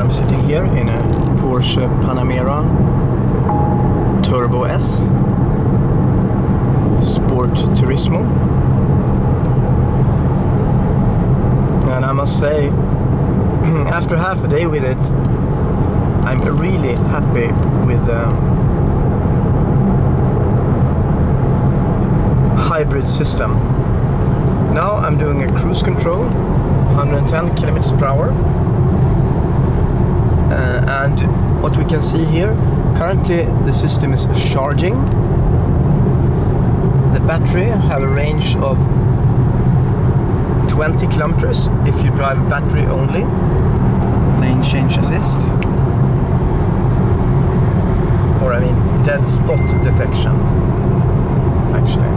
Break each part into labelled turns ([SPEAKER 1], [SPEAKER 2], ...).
[SPEAKER 1] I'm sitting here in a Porsche Panamera Turbo S Sport Turismo, and I must say, after half a day with it, I'm really happy with the hybrid system. Now I'm doing a cruise control, 110 kilometers per hour, and what we can see here, currently the system is charging. The battery have a range of 20 kilometers if you drive battery only. Lane change assist, or I mean dead spot detection actually.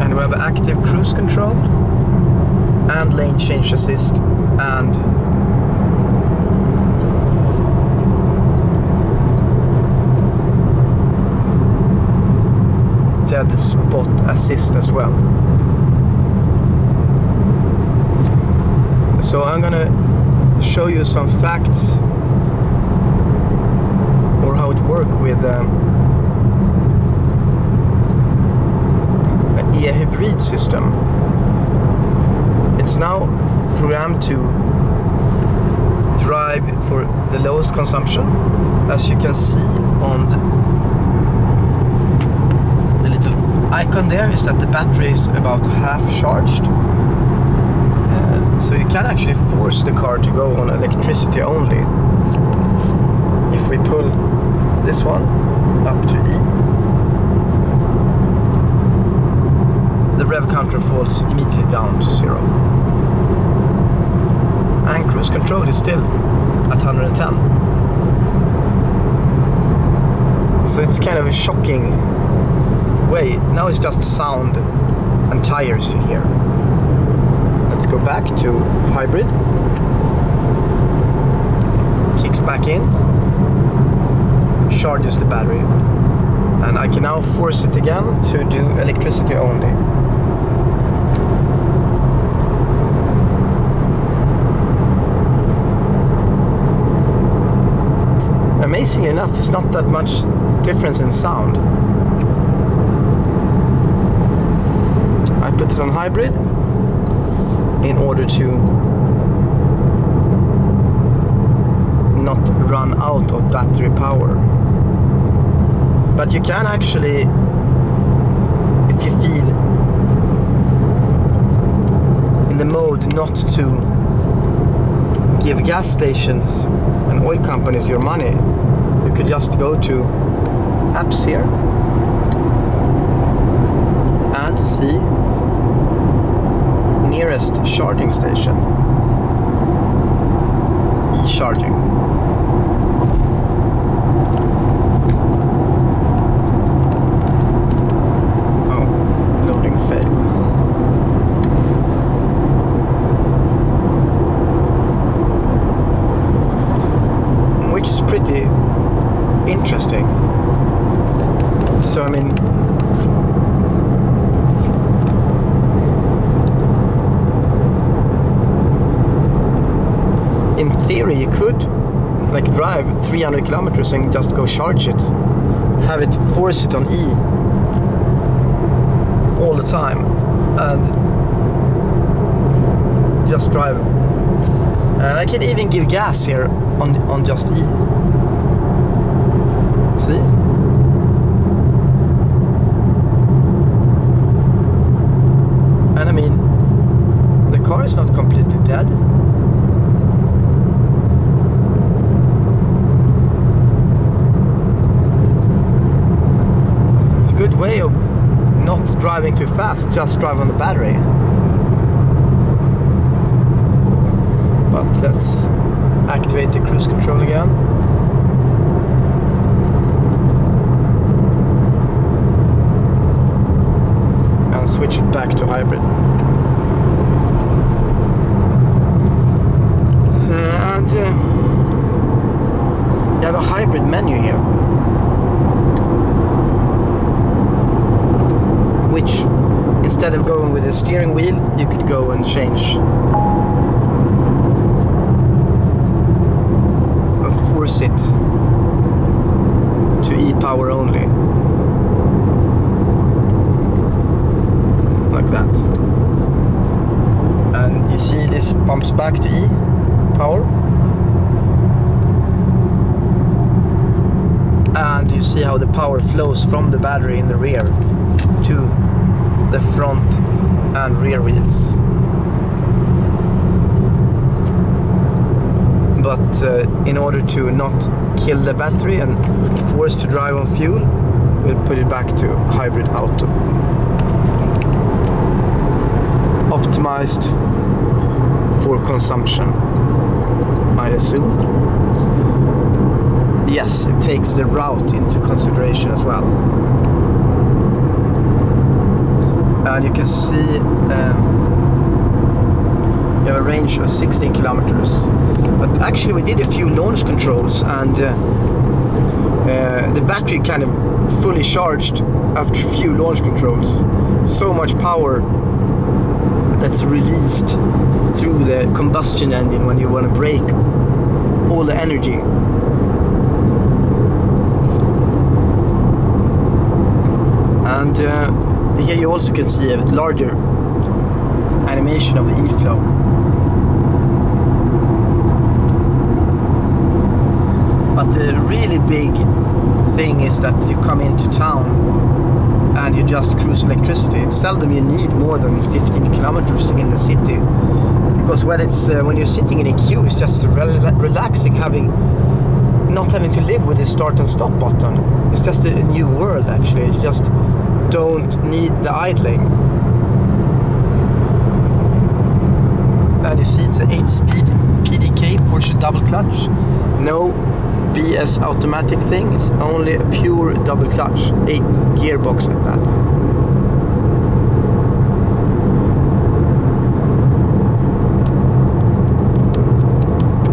[SPEAKER 1] And we have active cruise control and lane change assist and dead spot assist as well. So I'm gonna show you some facts or how it works with an e-hybrid system. It's now programmed to drive for the lowest consumption. As you can see on the little icon there, is that the battery is about half charged. So you can actually force the car to go on electricity only. If we pull this one up to E, the rev counter falls immediately down to 0. And cruise control is still at 110. So it's kind of a shocking way. Now it's just sound and tires you hear. Let's go back to hybrid. Kicks back in, charges the battery, and I can now force it again to do electricity only. Amazingly enough, it's not that much difference in sound. I put it on hybrid in order to not run out of battery power. But you can actually, if you feel in the mode not to give gas stations and oil companies your money, you could just go to apps here and see nearest charging station, e-charging. Oh, loading fail. Which is pretty interesting. So I mean, in theory, you could like drive 300 kilometers and just go charge it, have it force it on E all the time, and just drive. And I can even give gas here on just E. See? And I mean, the car is not completely dead. Good way of not driving too fast, just drive on the battery. But let's activate the cruise control again. And switch it back to hybrid. And you have a hybrid menu here, which instead of going with the steering wheel, you could go and change And you see this pumps back to E power. And you see how the power flows from the battery in the rear to the front and rear wheels. But in order to not kill the battery and force to drive on fuel, we'll put it back to hybrid auto. Optimized for consumption, I assume. Yes, it takes the route into consideration as well. And you can see you have a range of 16 kilometers. But actually we did a few launch controls, and the battery kind of fully charged after a few launch controls. So much power that's released through the combustion engine when you want to brake, all the energy. And here you also can see a larger animation of the E-flow. But the really big thing is that you come into town and you just cruise electricity. It's seldom you need more than 15 kilometers in the city, because when you're sitting in a queue, it's just relaxing, not having to live with the start and stop button. It's just a new world actually. You just don't need the idling. And you see it's an 8-speed PDK, Porsche double clutch. No BS automatic thing, it's only a pure double clutch, 8 gearbox at that.